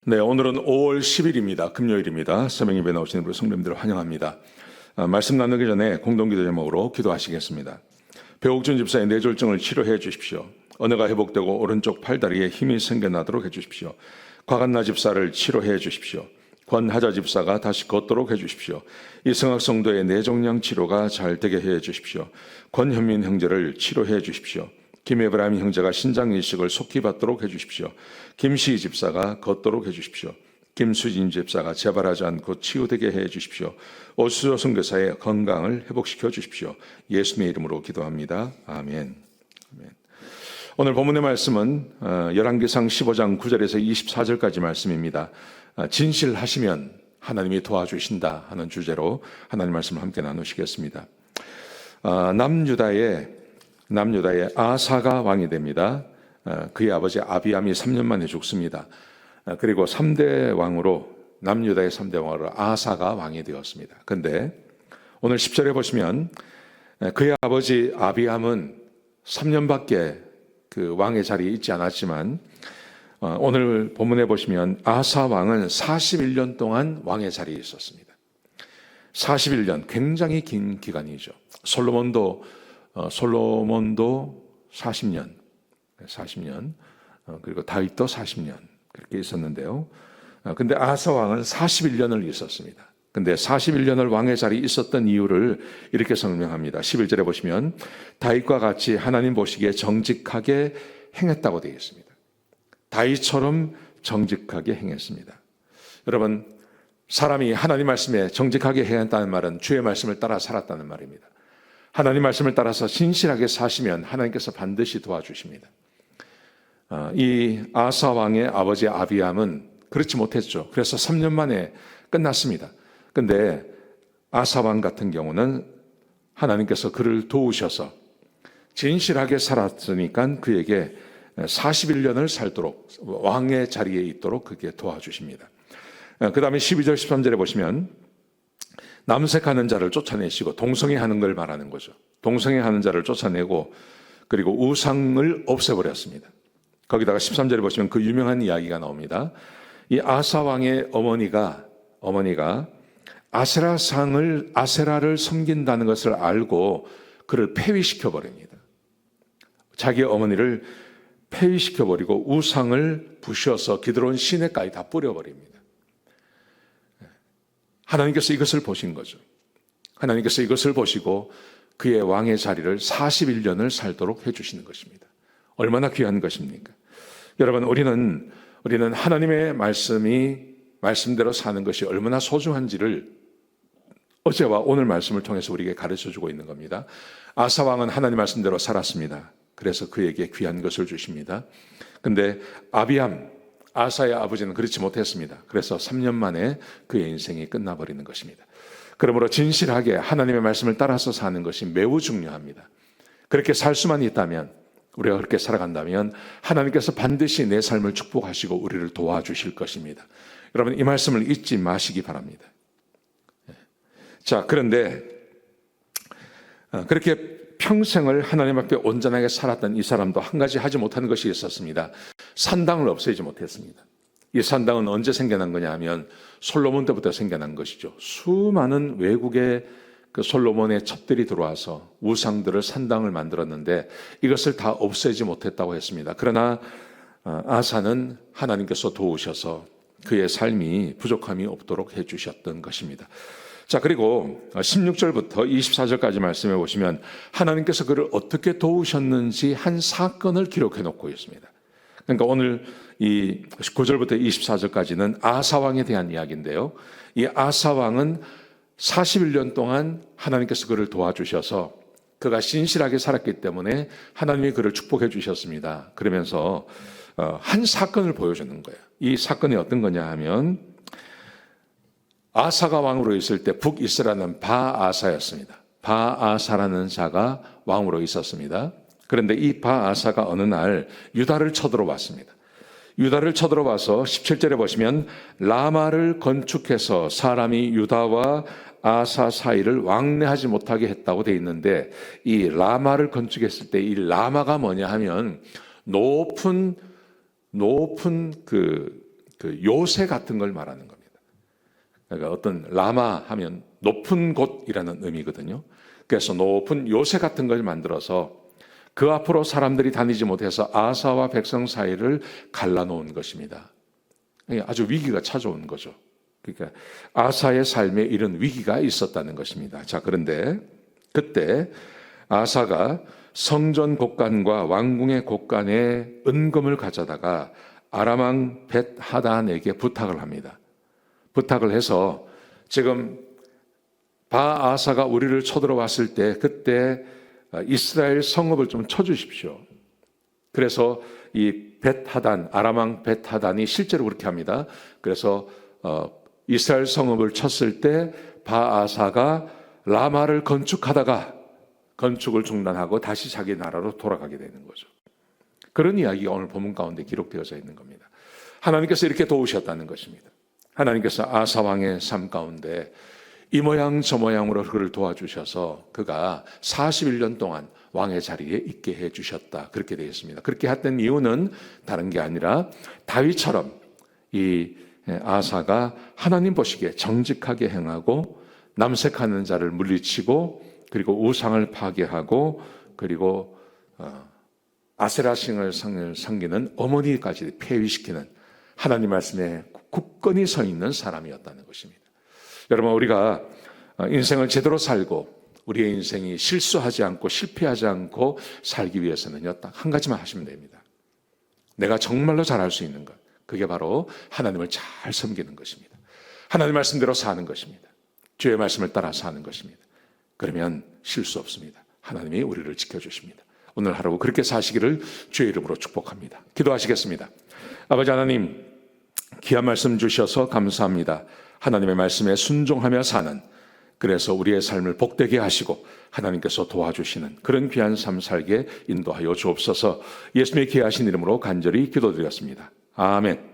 네, 오늘은 5월 10일입니다. 금요일입니다. 새벽예배 나오시는 우리 성도님들을 환영합니다. 말씀 나누기 전에 공동기도 제목으로 기도하시겠습니다. 배옥준 집사의 뇌졸중을 치료해 주십시오. 언어가 회복되고 오른쪽 팔다리에 힘이 생겨나도록 해주십시오. 곽한나 집사를 치료해 주십시오. 권하자 집사가 다시 걷도록 해주십시오. 이승학 성도의 뇌종양 치료가 잘 되게 해 주십시오. 권현민 형제를 치료해 주십시오. 김에브라임 형제가 신장 이식을 속히 받도록 해주십시오. 김시희 집사가 걷도록 해주십시오. 김수진 집사가 재발하지 않고 치유되게 해주십시오. 오수조 선교사의 건강을 회복시켜 주십시오. 예수님의 이름으로 기도합니다. 아멘. 아멘. 오늘 본문의 말씀은 열왕기상 15장 9절에서 24절까지 말씀입니다. 진실하시면 하나님이 도와주신다 하는 주제로 하나님 말씀을 함께 나누시겠습니다. 남유다의 아사가 왕이 됩니다. 그의 아버지 아비암이 3년 만에 죽습니다. 그리고 3대 왕으로 남유다의 3대 왕으로 아사가 왕이 되었습니다. 그런데 오늘 10절에 보시면 그의 아버지 아비암은 3년밖에 그 왕의 자리에 있지 않았지만 오늘 본문에 보시면 아사 왕은 41년 동안 왕의 자리에 있었습니다. 41년 굉장히 긴 기간이죠. 솔로몬도 40년, 그리고 다윗도 40년 그렇게 있었는데요. 근데 아사 왕은 41년을 있었습니다. 근데 41년을 왕의 자리에 있었던 이유를 이렇게 설명합니다. 11절에 보시면 다윗과 같이 하나님 보시기에 정직하게 행했다고 되어 있습니다. 다윗처럼 정직하게 행했습니다. 여러분, 사람이 하나님 말씀에 정직하게 행했다는 말은 주의 말씀을 따라 살았다는 말입니다. 하나님 말씀을 따라서 신실하게 사시면 하나님께서 반드시 도와주십니다. 이 아사 왕의 아버지 아비암은 그렇지 못했죠. 그래서 3년 만에 끝났습니다. 그런데 아사 왕 같은 경우는 하나님께서 그를 도우셔서 진실하게 살았으니까 그에게 41년을 살도록 왕의 자리에 있도록 그게 도와주십니다. 그 다음에 12절 13절에 보시면 남색하는 자를 쫓아내시고 동성애하는 걸 말하는 거죠. 동성애하는 자를 쫓아내고 그리고 우상을 없애버렸습니다. 거기다가 13절에 보시면 그 유명한 이야기가 나옵니다. 이 아사 왕의 어머니가 아세라를 섬긴다는 것을 알고 그를 폐위시켜 버립니다. 자기 어머니를 폐위시켜 버리고 우상을 부셔서 기드론 시내까지 다 뿌려버립니다. 하나님께서 이것을 보신 거죠. 하나님께서 이것을 보시고 그의 왕의 자리를 41년을 살도록 해주시는 것입니다. 얼마나 귀한 것입니까? 여러분, 우리는 하나님의 말씀대로 사는 것이 얼마나 소중한지를 어제와 오늘 말씀을 통해서 우리에게 가르쳐주고 있는 겁니다. 아사 왕은 하나님 말씀대로 살았습니다. 그래서 그에게 귀한 것을 주십니다. 근데 아사의 아버지는 그렇지 못했습니다. 그래서 3년 만에 그의 인생이 끝나버리는 것입니다. 그러므로 진실하게 하나님의 말씀을 따라서 사는 것이 매우 중요합니다. 그렇게 살 수만 있다면, 우리가 그렇게 살아간다면 하나님께서 반드시 내 삶을 축복하시고 우리를 도와주실 것입니다. 여러분, 이 말씀을 잊지 마시기 바랍니다. 자, 그런데 그렇게 평생을 하나님 앞에 온전하게 살았던 이 사람도 한 가지 하지 못하는 것이 있었습니다. 산당을 없애지 못했습니다. 이 산당은 언제 생겨난 거냐 하면 솔로몬 때부터 생겨난 것이죠. 수많은 외국의 그 솔로몬의 첩들이 들어와서 우상들을 산당을 만들었는데 이것을 다 없애지 못했다고 했습니다. 그러나 아사는 하나님께서 도우셔서 그의 삶이 부족함이 없도록 해주셨던 것입니다. 자, 그리고 16절부터 24절까지 말씀해 보시면 하나님께서 그를 어떻게 도우셨는지 한 사건을 기록해 놓고 있습니다. 그러니까 오늘 이 9절부터 24절까지는 아사왕에 대한 이야기인데요. 이 아사왕은 41년 동안 하나님께서 그를 도와주셔서 그가 신실하게 살았기 때문에 하나님이 그를 축복해 주셨습니다. 그러면서 한 사건을 보여주는 거예요. 이 사건이 어떤 거냐 하면 아사가 왕으로 있을 때 북이스라엘은 바아사였습니다. 바아사라는 자가 왕으로 있었습니다. 그런데 이 바아사가 어느 날 유다를 쳐들어왔습니다. 유다를 쳐들어와서 17절에 보시면 라마를 건축해서 사람이 유다와 아사 사이를 왕래하지 못하게 했다고 되어 있는데 이 라마를 건축했을 때 이 라마가 뭐냐 하면 높은 그 그 요새 같은 걸 말하는 겁니다. 그러니까 어떤 라마 하면 높은 곳이라는 의미거든요. 그래서 높은 요새 같은 걸 만들어서 그 앞으로 사람들이 다니지 못해서 아사와 백성 사이를 갈라놓은 것입니다. 아주 위기가 찾아온 거죠. 그러니까 아사의 삶에 이런 위기가 있었다는 것입니다. 자, 그런데 그때 아사가 성전 곳간과 왕궁의 곳간에 은금을 가져다가 아람왕 벳하단에게 부탁을 합니다. 부탁을 해서 지금 바아사가 우리를 쳐들어왔을 때 그때 이스라엘 성읍을 좀 쳐주십시오. 그래서 이 벳하단, 아람왕 벳하단이 실제로 그렇게 합니다. 그래서 이스라엘 성읍을 쳤을 때 바아사가 라마를 건축하다가 건축을 중단하고 다시 자기 나라로 돌아가게 되는 거죠. 그런 이야기가 오늘 본문 가운데 기록되어져 있는 겁니다. 하나님께서 이렇게 도우셨다는 것입니다. 하나님께서 아사 왕의 삶 가운데 이 모양 저 모양으로 그를 도와주셔서 그가 41년 동안 왕의 자리에 있게 해주셨다. 그렇게 되어 있습니다. 그렇게 했던 이유는 다른 게 아니라 다윗처럼 이 아사가 하나님 보시기에 정직하게 행하고 남색하는 자를 물리치고 그리고 우상을 파괴하고 그리고 아세라신을 섬기는 어머니까지 폐위시키는 하나님 말씀에 굳건히 서 있는 사람이었다는 것입니다. 여러분, 우리가 인생을 제대로 살고 우리의 인생이 실수하지 않고 실패하지 않고 살기 위해서는요, 딱 한 가지만 하시면 됩니다. 내가 정말로 잘할 수 있는 것, 그게 바로 하나님을 잘 섬기는 것입니다. 하나님 말씀대로 사는 것입니다. 주의 말씀을 따라 사는 것입니다. 그러면 실수 없습니다. 하나님이 우리를 지켜주십니다. 오늘 하루 그렇게 사시기를 주의 이름으로 축복합니다. 기도하시겠습니다. 아버지 하나님, 귀한 말씀 주셔서 감사합니다. 하나님의 말씀에 순종하며 사는, 그래서 우리의 삶을 복되게 하시고 하나님께서 도와주시는 그런 귀한 삶 살게 인도하여 주옵소서. 예수님의 귀하신 이름으로 간절히 기도드렸습니다. 아멘.